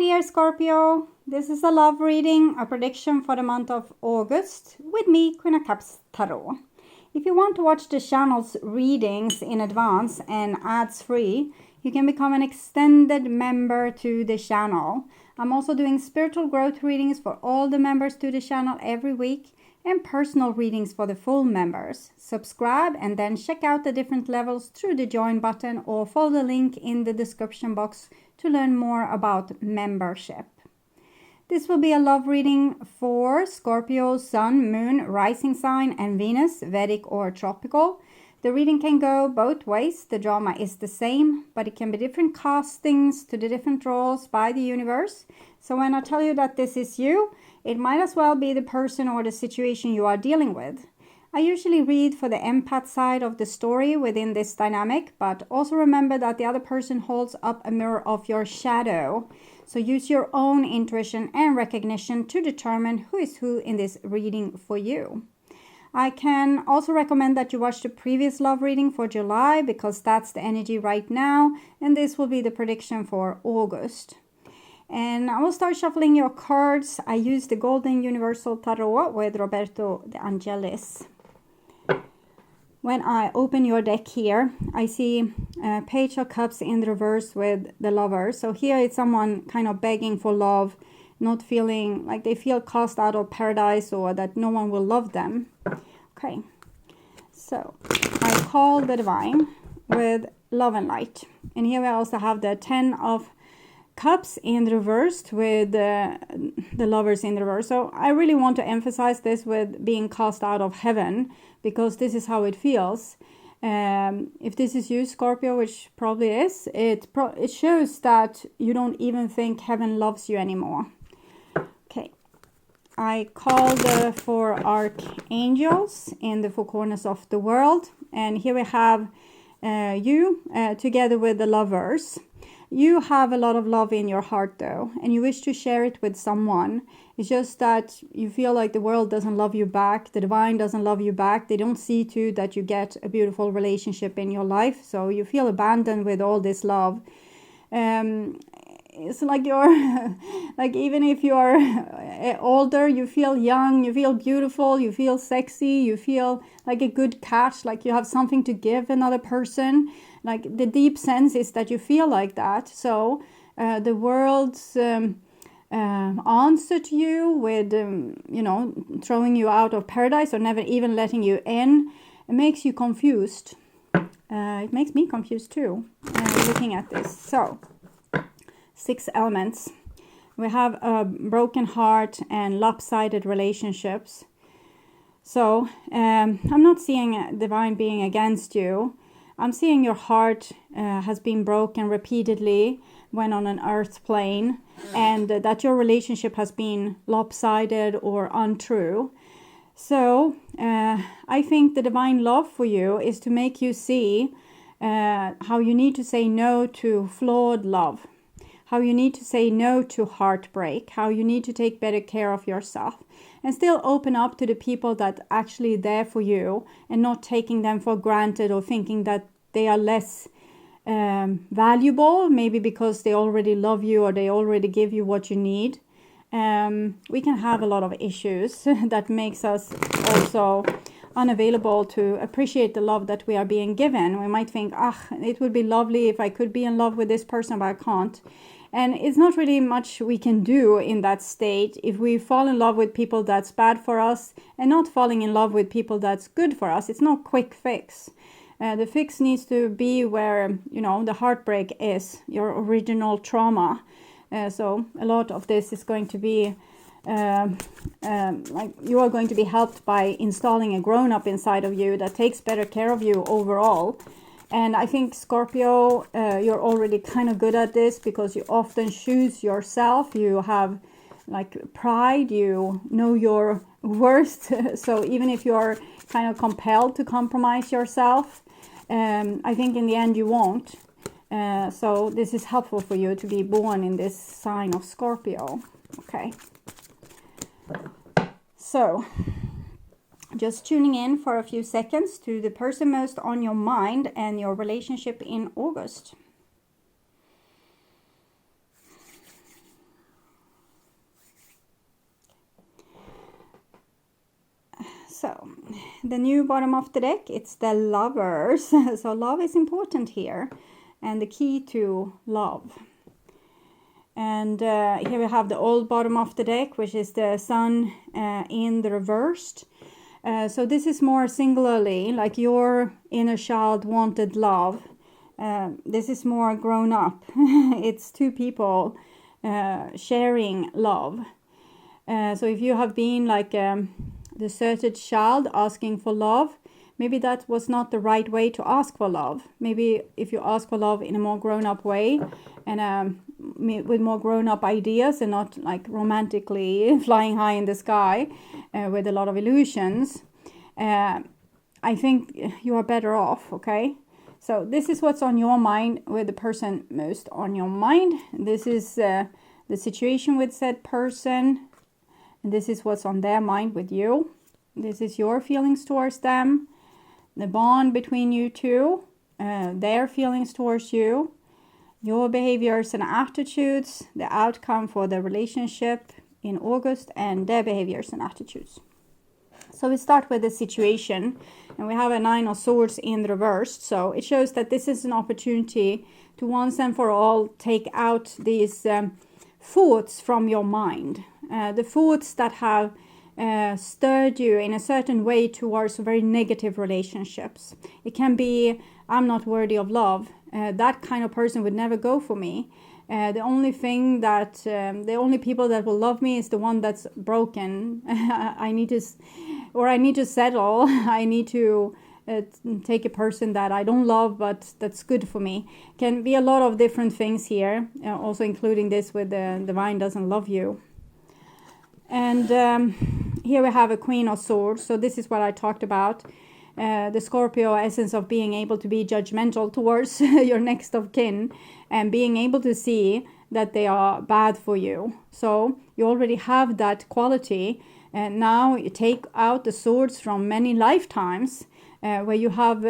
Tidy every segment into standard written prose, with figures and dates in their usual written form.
dear Scorpio, this is a love reading, a prediction for the month of August with me, Queen of Cups Tarot. If you want to watch the channel's readings in advance and ads free, you can become an extended member to the channel. I'm also doing spiritual growth readings for all the members to the channel every week and personal readings for the full members. Subscribe and then check out the different levels through the join button or follow the link in the description box to learn more about membership. This will be a love reading for Scorpio, Sun, Moon, Rising Sign and Venus, Vedic or Tropical. The reading can go both ways. The drama is the same, but it can be different castings to the different roles by the universe. So when I tell you that this is you, it might as well be the person or the situation you are dealing with. I usually read for the empath side of the story within this dynamic, but also remember that the other person holds up a mirror of your shadow. So use your own intuition and recognition to determine who is who in this reading for you. I can also recommend that you watch the previous love reading for July because that's the energy right now, and this will be the prediction for August. And I will start shuffling your cards. I use the Golden Universal Tarot with Roberto De Angelis. When I open your deck here, I see Page of Cups in reverse with the Lover. So here it's someone kind of begging for love, not feeling like they feel cast out of paradise or that no one will love them. Okay, so I call the Divine with Love and Light. And here we also have the 10 of Cups in reversed with the Lovers in reverse. So I really want to emphasize this with being cast out of heaven, because this is how it feels. If this is you, Scorpio, which probably is, it shows that you don't even think heaven loves you anymore. Okay, I call the 4 archangels in the 4 corners of the world, and here we have you together with the Lovers. You have a lot of love in your heart though, and you wish to share it with someone. It's just that you feel like the world doesn't love you back, the divine doesn't love you back. They don't see to that you get a beautiful relationship in your life, so you feel abandoned with all this love. It's like you're, like even if you're older, you feel young, you feel beautiful, you feel sexy, you feel like a good catch, like you have something to give another person. Like the deep sense is that you feel like that. So the world's answer to you with, you know, throwing you out of paradise or never even letting you in, it makes you confused. It makes me confused too, looking at this. So 6 elements. We have a broken heart and lopsided relationships. So I'm not seeing divine being against you. I'm seeing your heart has been broken repeatedly when on an earth plane, and that your relationship has been lopsided or untrue. So I think the divine love for you is to make you see how you need to say no to flawed love, how you need to say no to heartbreak, how you need to take better care of yourself and still open up to the people that are actually there for you and not taking them for granted or thinking that they are less valuable, maybe because they already love you or they already give you what you need. We can have a lot of issues that makes us also unavailable to appreciate the love that we are being given. We might think, it would be lovely if I could be in love with this person, but I can't. And it's not really much we can do in that state. If we fall in love with people that's bad for us and not falling in love with people that's good for us, it's no quick fix. The fix needs to be where, you know, the heartbreak is, your original trauma. So a lot of this is going to be like you are going to be helped by installing a grown-up inside of you that takes better care of you overall. And I think Scorpio, you're already kind of good at this because you often choose yourself. You have like pride, you know your worth. So even if you're kind of compelled to compromise yourself, I think in the end you won't. So this is helpful for you to be born in this sign of Scorpio. Okay. So just tuning in for a few seconds to the person most on your mind and your relationship in August. So, the new bottom of the deck, it's the Lovers. So love is important here, and the key to love. And here we have the old bottom of the deck, which is the Sun in the reversed. So this is more singularly, like your inner child wanted love. This is more grown up. It's two people sharing love. So if you have been like the deserted child asking for love, maybe that was not the right way to ask for love. Maybe if you ask for love in a more grown-up way and with more grown-up ideas and not like romantically flying high in the sky with a lot of illusions, I think you are better off, okay? So this is what's on your mind with the person most on your mind. This is the situation with said person. And this is what's on their mind with you. This is your feelings towards them. The bond between you two. Their feelings towards you. Your behaviors and attitudes. The outcome for the relationship in August. And their behaviors and attitudes. So we start with the situation. And we have a 9 of Swords in the reversed. So it shows that this is an opportunity to once and for all take out these thoughts from your mind. The thoughts that have stirred you in a certain way towards very negative relationships. It can be, I'm not worthy of love. That kind of person would never go for me. The only thing that, the only people that will love me is the one that's broken. I need to settle. I need to take a person that I don't love, but that's good for me. Can be a lot of different things here, also including this with the divine doesn't love you. And here we have a Queen of Swords. So this is what I talked about. The Scorpio essence of being able to be judgmental towards your next of kin and being able to see that they are bad for you. So you already have that quality. And now you take out the swords from many lifetimes where you have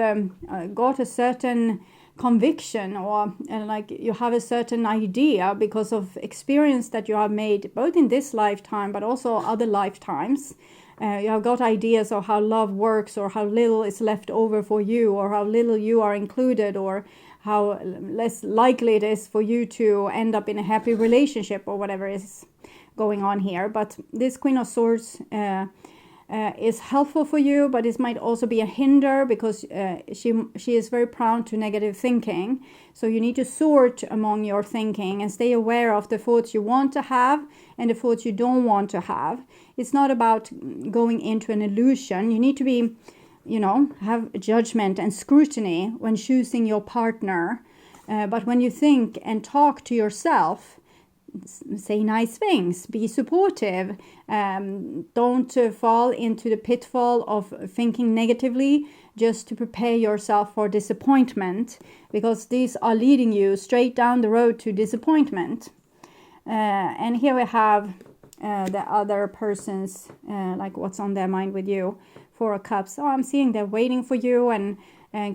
got a certain conviction or like you have a certain idea because of experience that you have made both in this lifetime but also other lifetimes. You have got ideas of how love works or how little is left over for you or how little you are included or how less likely it is for you to end up in a happy relationship or whatever is going on here. But this Queen of Swords is helpful for you, but it might also be a hinder because she is very prone to negative thinking. So you need to sort among your thinking and stay aware of the thoughts you want to have and the thoughts you don't want to have. It's not about going into an illusion. You need to be, have judgment and scrutiny when choosing your partner. But when you think and talk to yourself, say nice things, be supportive, don't fall into the pitfall of thinking negatively just to prepare yourself for disappointment, because these are leading you straight down the road to disappointment. And here we have the other person's, like what's on their mind with you. 4 of Cups. So I'm seeing they're waiting for you and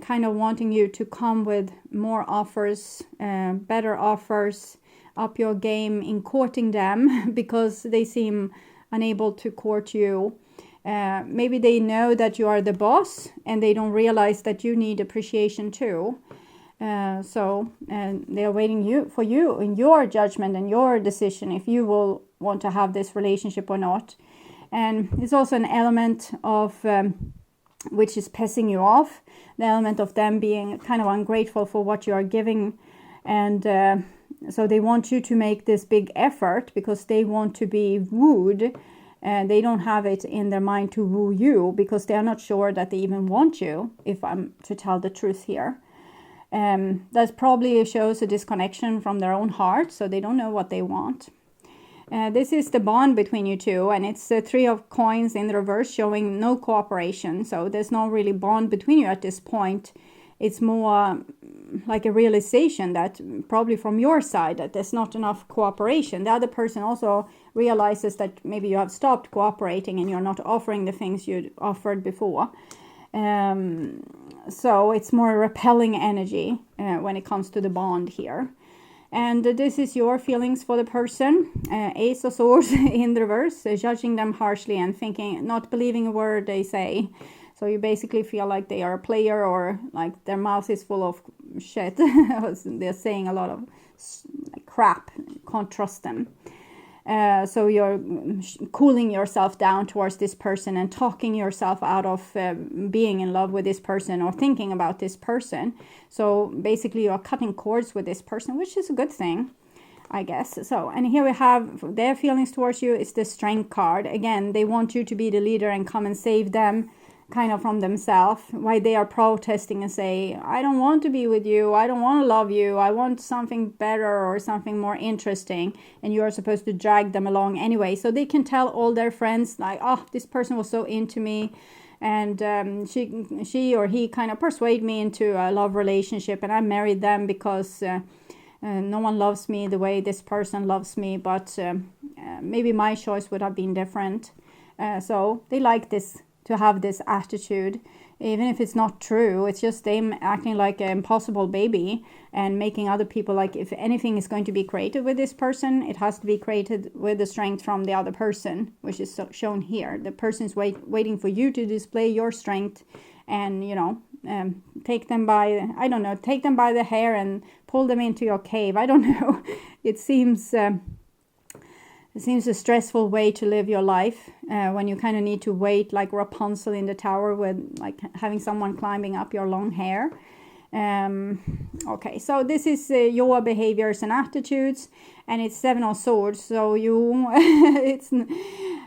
kind of wanting you to come with more offers, better offers, up your game in courting them because they seem unable to court you. Maybe they know that you are the boss and they don't realize that you need appreciation too. So they are waiting for you in your judgment and your decision if you will want to have this relationship or not. And it's also an element of which is pissing you off, the element of them being kind of ungrateful for what you are giving, and so they want you to make this big effort because they want to be wooed, and they don't have it in their mind to woo you because they are not sure that they even want you, if I'm to tell the truth here. That probably shows a disconnection from their own heart, so they don't know what they want. This is the bond between you two, and it's the 3 of Coins in the reverse showing no cooperation. So there's no really bond between you at this point. It's more like a realization that probably from your side that there's not enough cooperation. The other person also realizes that maybe you have stopped cooperating and you're not offering the things you offered before. So it's more repelling energy when it comes to the bond here. And this is your feelings for the person. Ace of Swords in the reverse, judging them harshly and thinking, not believing a word they say. So you basically feel like they are a player, or like their mouth is full of shit. They're saying a lot of crap. Can't trust them. So you're cooling yourself down towards this person and talking yourself out of being in love with this person or thinking about this person. So basically you're cutting cords with this person, which is a good thing, I guess. So, and here we have their feelings towards you. It's the Strength card. Again, they want you to be the leader and come and save them kind of from themselves, why they are protesting and say, I don't want to be with you, I don't want to love you, I want something better or something more interesting, and you're supposed to drag them along anyway. So they can tell all their friends like, oh, this person was so into me, and she or he kind of persuade me into a love relationship, and I married them because no one loves me the way this person loves me, but maybe my choice would have been different. So they like this, to have this attitude, even if it's not true. It's just them acting like an impossible baby and making other people, like, if anything is going to be created with this person, it has to be created with the strength from the other person, which is shown here. The person is waiting for you to display your strength and, you know, take them by, I don't know, take them by the hair and pull them into your cave. I don't know. It seems a stressful way to live your life, when you kind of need to wait like Rapunzel in the tower with like having someone climbing up your long hair. Okay, so this is your behaviors and attitudes, and it's 7 of Swords. So you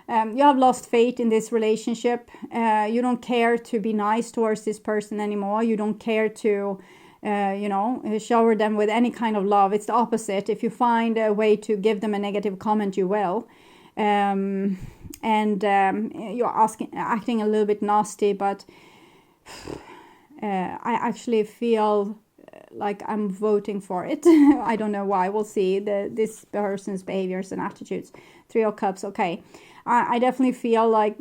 you have lost faith in this relationship. You don't care to be nice towards this person anymore. You don't care to shower them with any kind of love. It's the opposite. If you find a way to give them a negative comment, you will. You're acting a little bit nasty, but I actually feel like I'm voting for it. I don't know why. We'll see this person's behaviors and attitudes. 3 of Cups. Okay. I definitely feel like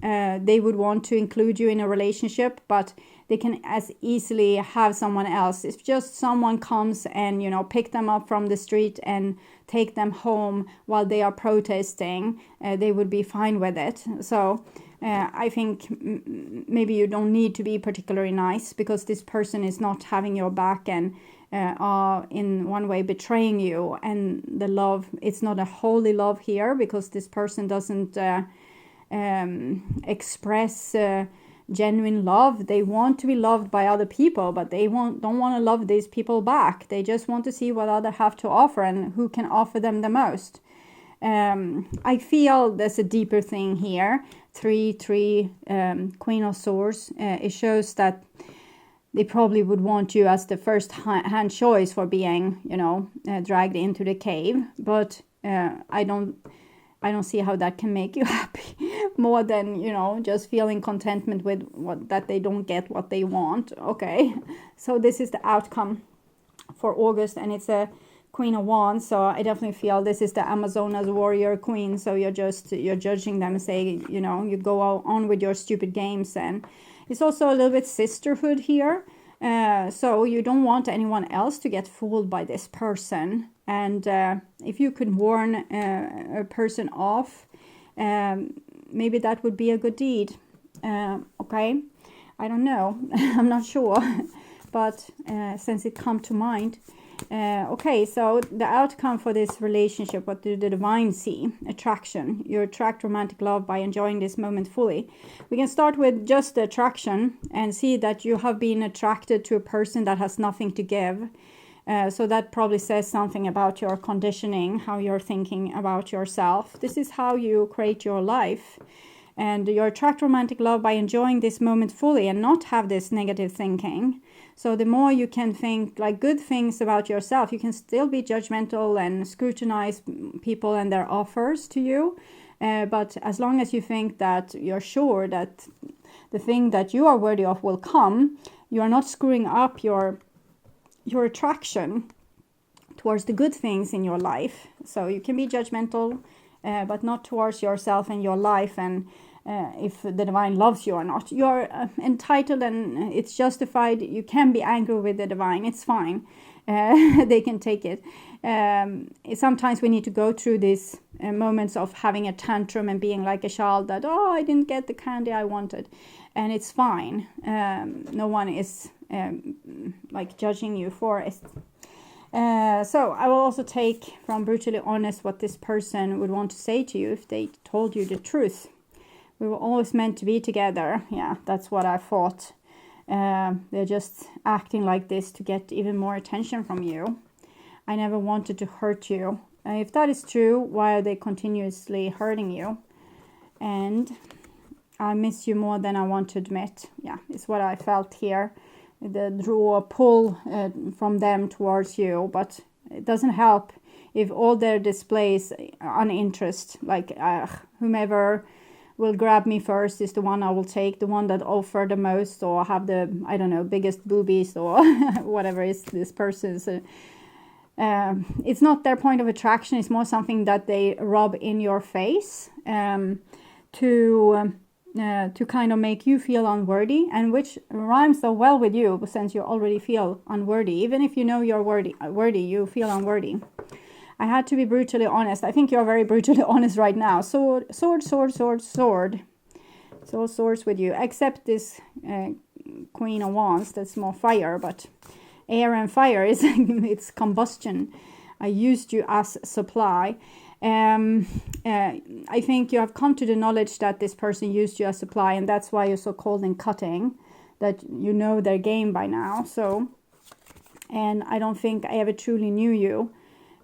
they would want to include you in a relationship, but they can as easily have someone else. If just someone comes and, you know, pick them up from the street and take them home while they are protesting, they would be fine with it. So I think maybe you don't need to be particularly nice, because this person is not having your back and are in one way betraying you. And the love, it's not a holy love here, because this person doesn't express genuine love. They want to be loved by other people, but they don't want to love these people back. They just want to see what others have to offer and who can offer them the most. I feel there's a deeper thing here. 3 Queen of Swords. It shows that they probably would want you as the first hand choice for being, dragged into the cave. But I don't see how that can make you happy more than, just feeling contentment with that they don't get what they want. Okay, so this is the outcome for August, and it's a Queen of Wands. So I definitely feel this is the Amazonas warrior queen. So you're judging them and saying, you go on with your stupid games. And it's also a little bit sisterhood here. So you don't want anyone else to get fooled by this person. And if you could warn a person off, maybe that would be a good deed. Okay, I don't know. I'm not sure. But since it come to mind. Okay, so the outcome for this relationship, what do the divine see? Attraction. You attract romantic love by enjoying this moment fully. We can start with just the attraction and see that you have been attracted to a person that has nothing to give. So that probably says something about your conditioning, how you're thinking about yourself. This is how you create your life. And you attract romantic love by enjoying this moment fully and not have this negative thinking. So the more you can think like good things about yourself, you can still be judgmental and scrutinize people and their offers to you. But as long as you think that you're sure that the thing that you are worthy of will come, you are not screwing up your attraction towards the good things in your life. So you can be judgmental, but not towards yourself and your life, and if the divine loves you or not. You're entitled and it's justified. You can be angry with the divine. It's fine. They can take it. Sometimes we need to go through these moments of having a tantrum and being like a child that, oh, I didn't get the candy I wanted. And it's fine. No one is like judging you for it. So I will also take from Brutally Honest what this person would want to say to you if they told you the truth. We were always meant to be together. Yeah, that's what I thought. They're just acting like this to get even more attention from you. I never wanted to hurt you. If that is true, why are they continuously hurting you? And I miss you more than I want to admit. Yeah, it's what I felt here. The draw, pull from them towards you. But it doesn't help if all their displays uninterest. Like whomever will grab me first is the one I will take, the one that offer the most or have the, I don't know, biggest boobies or whatever is this person's. It's not their point of attraction, it's more something that they rub in your face to kind of make you feel unworthy, and which rhymes so well with you since you already feel unworthy. Even if you know you're worthy, you feel unworthy. I had to be brutally honest. I think you're very brutally honest right now. Sword. So swords with you. Except this Queen of Wands, that's more fire, but air and fire is it's combustion. I used you as supply. I think you have come to the knowledge that this person used you as supply, and that's why you're so cold and cutting, that you know their game by now. So, and I don't think I ever truly knew you.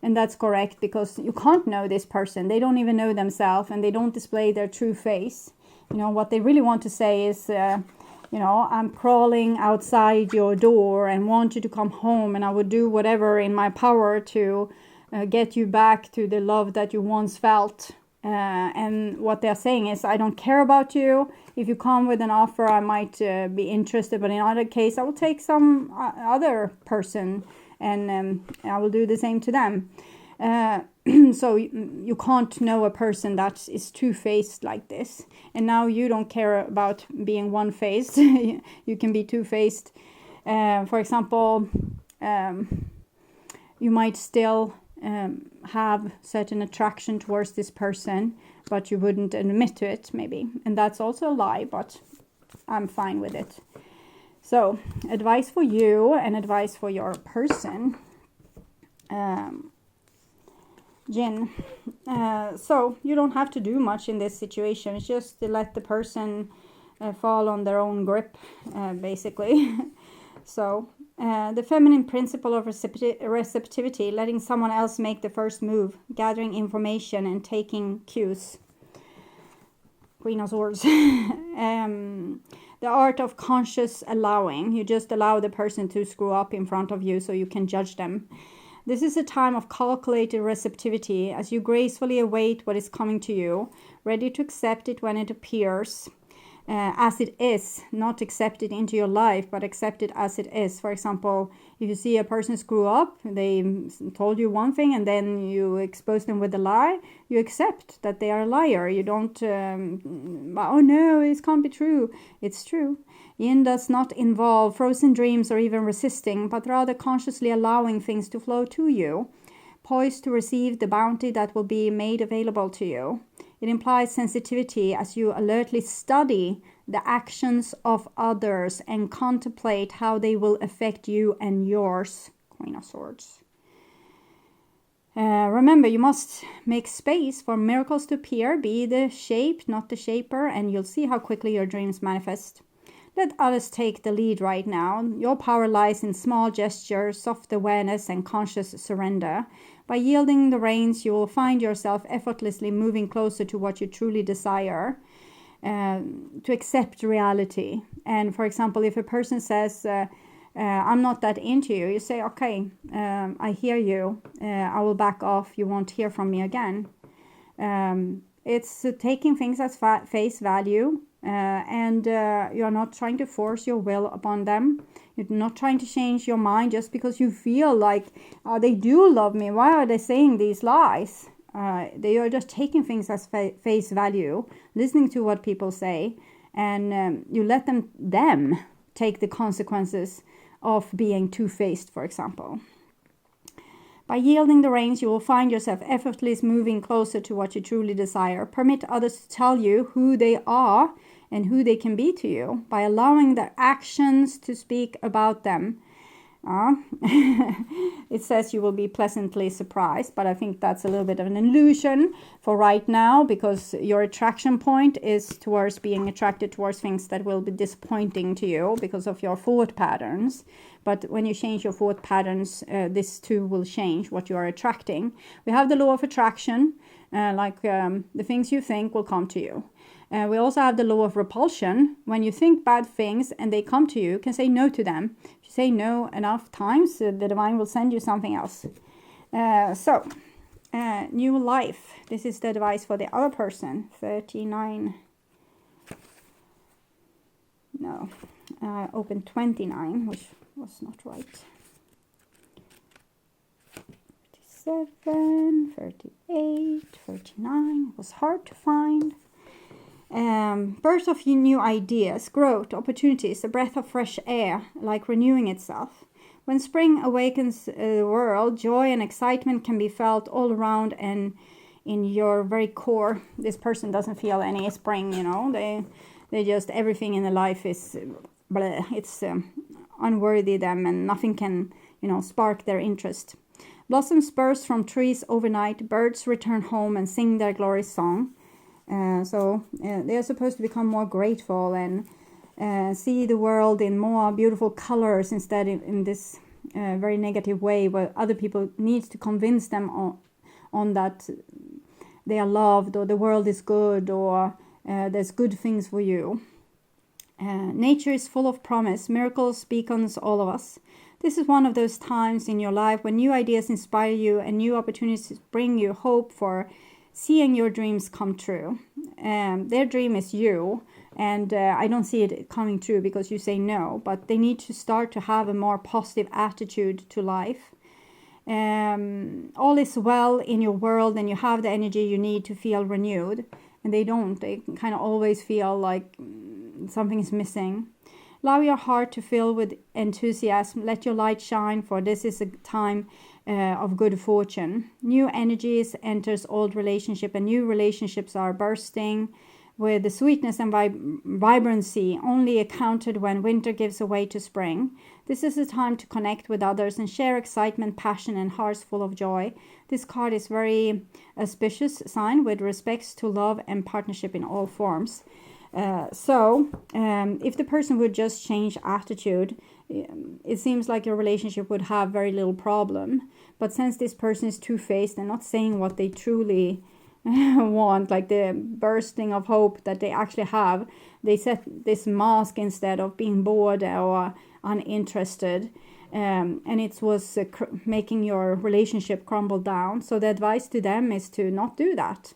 And that's correct, because you can't know this person. They don't even know themselves, and they don't display their true face. You know, what they really want to say is, you know, I'm crawling outside your door and want you to come home, and I would do whatever in my power to get you back to the love that you once felt. And what they're saying is, I don't care about you. If you come with an offer, I might be interested, but in other case, I will take some other person, and I will do the same to them. So you can't know a person that is two-faced like this. And now you don't care about being one-faced. You can be two-faced. For example, you might still have certain attraction towards this person, but you wouldn't admit to it, maybe. And that's also a lie, but I'm fine with it. So, advice for you and advice for your person. Jinn. So, you don't have to do much in this situation. It's just to let the person fall on their own grip, basically. So, the feminine principle of receptivity, letting someone else make the first move, gathering information and taking cues. Queen of Swords. The art of conscious allowing. You just allow the person to screw up in front of you so you can judge them. This is a time of calculated receptivity as you gracefully await what is coming to you, ready to accept it when it appears. As it is, not accept it into your life, but accept it as it is. For example, if you see a person screw up, they told you one thing and then you expose them with a lie, you accept that they are a liar. You don't, oh no, it can't be true. It's true. Yin does not involve frozen dreams or even resisting, but rather consciously allowing things to flow to you, poised to receive the bounty that will be made available to you. It implies sensitivity as you alertly study the actions of others and contemplate how they will affect you and yours. Queen of Swords. Remember, you must make space for miracles to appear. Be the shape, not the shaper, and you'll see how quickly your dreams manifest. Let others take the lead right now. Your power lies in small gestures, soft awareness, and conscious surrender. By yielding the reins, you will find yourself effortlessly moving closer to what you truly desire, to accept reality. And for example, if a person says, I'm not that into you, you say, okay, I hear you. I will back off. You won't hear from me again. It's taking things as face value. And you're not trying to force your will upon them. You're not trying to change your mind just because you feel like they do love me. Why are they saying these lies? They are just taking things as face value, listening to what people say, and you let them take the consequences of being two-faced, for example. By yielding the reins, you will find yourself effortlessly moving closer to what you truly desire. Permit others to tell you who they are and who they can be to you by allowing their actions to speak about them. It says you will be pleasantly surprised, but I think that's a little bit of an illusion for right now, because your attraction point is towards being attracted towards things that will be disappointing to you because of your thought patterns. But when you change your thought patterns, this too will change what you are attracting. We have the law of attraction, the things you think will come to you. We also have the law of repulsion. When you think bad things and they come to you, you can say no to them. If you say no enough times, the divine will send you something else. New life. This is the advice for the other person. 39. No, I opened 29, which was not right. 37, 38, 39. It was hard to find. Birth of new ideas, growth, opportunities, a breath of fresh air, like renewing itself. When spring awakens the world, joy and excitement can be felt all around and in your very core. This person doesn't feel any spring, They just, everything in their life is, it's unworthy them, and nothing can, spark their interest. Blossoms burst from trees overnight, birds return home and sing their glorious song. They are supposed to become more grateful and see the world in more beautiful colors instead in this very negative way, where other people need to convince them on that they are loved, or the world is good, or there's good things for you. Nature is full of promise. Miracles beacons all of us. This is one of those times in your life when new ideas inspire you and new opportunities bring you hope for seeing your dreams come true. Their dream is you, and I don't see it coming true because you say no, but they need to start to have a more positive attitude to life. All is well in your world, and you have the energy you need to feel renewed, and they don't. They kind of always feel like something is missing. Allow your heart to fill with enthusiasm. Let your light shine, for this is a time of good fortune. New energies enters old relationship, and new relationships are bursting with the sweetness and vibrancy only accounted when winter gives way to spring. This is a time to connect with others and share excitement, passion, and hearts full of joy. This card is very auspicious sign with respects to love and partnership in all forms. If the person would just change attitude, it seems like your relationship would have very little problem. But since this person is two-faced and not saying what they truly want, like the bursting of hope that they actually have, they set this mask instead of being bored or uninterested, and it was making your relationship crumble down. So the advice to them is to not do that.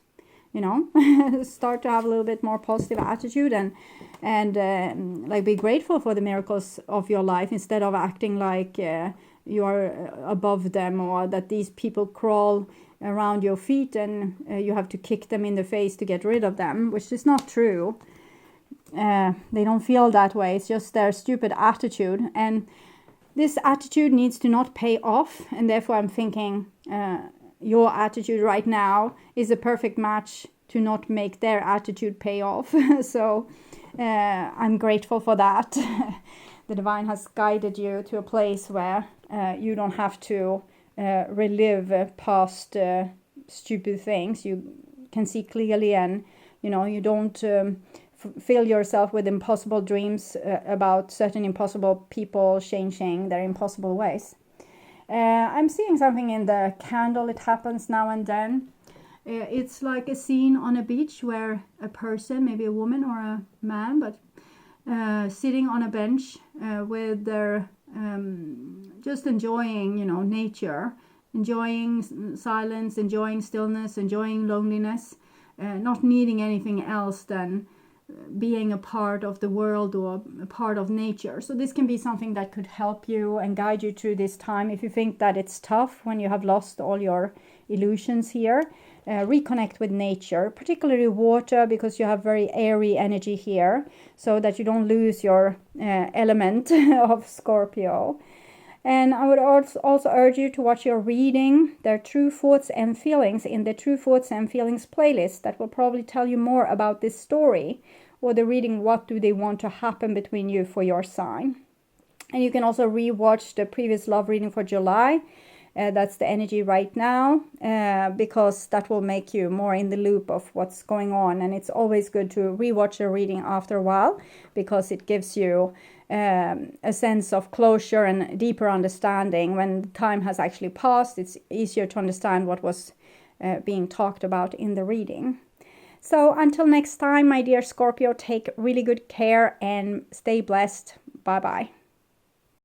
Start to have a little bit more positive attitude and be grateful for the miracles of your life, instead of acting like you are above them, or that these people crawl around your feet and you have to kick them in the face to get rid of them, which is not true. They don't feel that way. It's just their stupid attitude, and this attitude needs to not pay off, and therefore I'm thinking your attitude right now is a perfect match to not make their attitude pay off. So I'm grateful for that. The divine has guided you to a place where you don't have to relive past stupid things. You can see clearly, and you don't fill yourself with impossible dreams about certain impossible people changing their impossible ways. I'm seeing something in the candle. It happens now and then. It's like a scene on a beach where a person, maybe a woman or a man, but sitting on a bench with their just enjoying, nature, enjoying silence, enjoying stillness, enjoying loneliness, not needing anything else than being a part of the world or a part of nature. So this can be something that could help you and guide you through this time. If you think that it's tough when you have lost all your illusions here, reconnect with nature, particularly water, because you have very airy energy here, so that you don't lose your element of Scorpio. And I would also urge you to watch your reading, their True Thoughts and Feelings, in the True Thoughts and Feelings playlist. That will probably tell you more about this story, or the reading, what do they want to happen between you for your sign. And you can also re-watch the previous love reading for July. That's the energy right now, because that will make you more in the loop of what's going on. And it's always good to re-watch a reading after a while, because it gives you a sense of closure and deeper understanding. When time has actually passed, it's easier to understand what was being talked about in the reading. So until next time, my dear Scorpio, take really good care and stay blessed. Bye-bye.